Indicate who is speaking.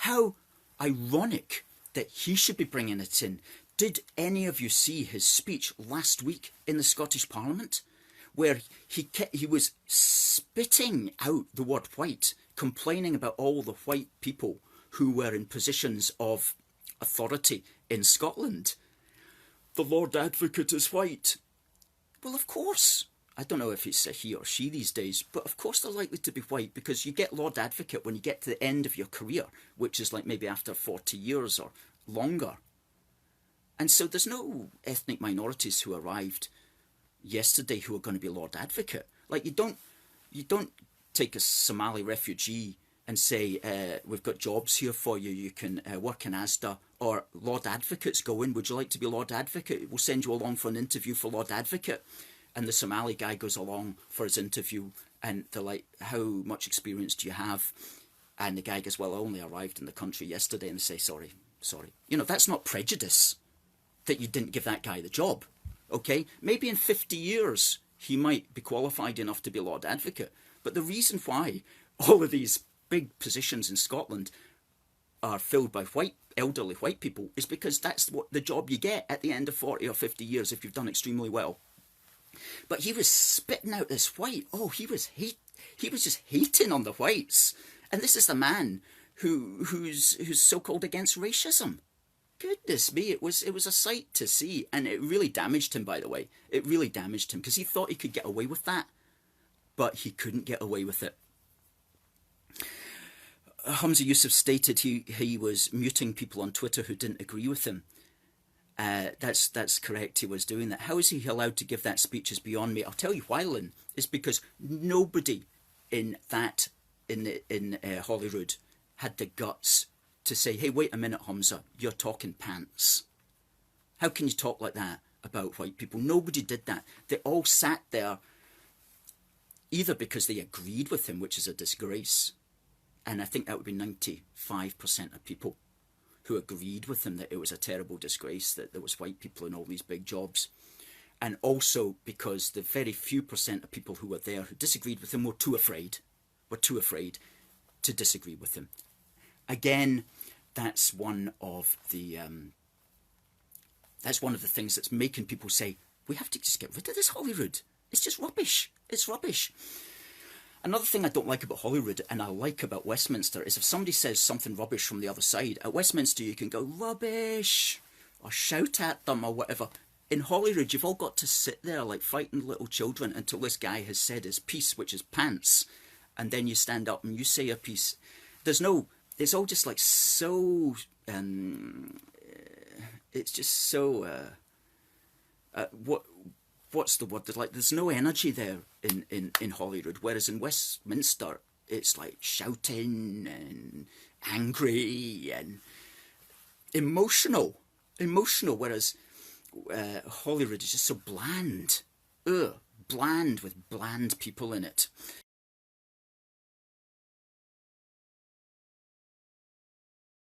Speaker 1: How ironic that he should be bringing it in. Did any of you see his speech last week in the Scottish Parliament, where he was spitting out the word white, complaining about all the white people who were in positions of authority in Scotland? The Lord Advocate is white. Well, of course. I don't know if it's a he or she these days, but of course they're likely to be white, because you get Lord Advocate when you get to the end of your career, which is like maybe after 40 years or longer. And so there's no ethnic minorities who arrived yesterday who are going to be Lord Advocate. Like, you don't take a Somali refugee and say, we've got jobs here for you, you can work in Asda, or Lord Advocate's going, would you like to be Lord Advocate? We'll send you along for an interview for Lord Advocate. And the Somali guy goes along for his interview, and they're like, how much experience do you have? And the guy goes, well, I only arrived in the country yesterday, and they say, sorry. You know, that's not prejudice that you didn't give that guy the job, okay? Maybe in 50 years he might be qualified enough to be Lord Advocate. But the reason why all of these big positions in Scotland are filled by elderly white people is because that's what the job you get at the end of 40 or 50 years if you've done extremely well. But he was spitting out this white. Oh, he was just hating on the whites. And this is the man who's so-called against racism. Goodness me, it was a sight to see, and it really damaged him, by the way. It really damaged him, because he thought he could get away with that, but he couldn't get away with it. Humza Yousaf stated he was muting people on Twitter who didn't agree with him. That's correct, he was doing that. How is he allowed to give that speech is beyond me. I'll tell you why, Lynn. It's because nobody in Holyrood had the guts to say, hey, wait a minute, Humza, you're talking pants. How can you talk like that about white people? Nobody did that. They all sat there either because they agreed with him, which is a disgrace, and I think that would be 95% of people who agreed with him that it was a terrible disgrace that there was white people in all these big jobs, and also because the very few percent of people who were there who disagreed with him were too afraid to disagree with him. Again, that's one of the things that's making people say, we have to just get rid of this Holyrood. It's just rubbish. It's rubbish. Another thing I don't like about Holyrood, and I like about Westminster, is if somebody says something rubbish from the other side, at Westminster you can go, rubbish, or shout at them or whatever. In Holyrood, you've all got to sit there like frightened little children until this guy has said his piece, which is pants, and then you stand up and you say your piece. It's all just like so, it's just so, what's the word? There's no energy there in Holyrood, whereas in Westminster, it's like shouting and angry and emotional, whereas Holyrood is just so bland. Bland with bland people in it.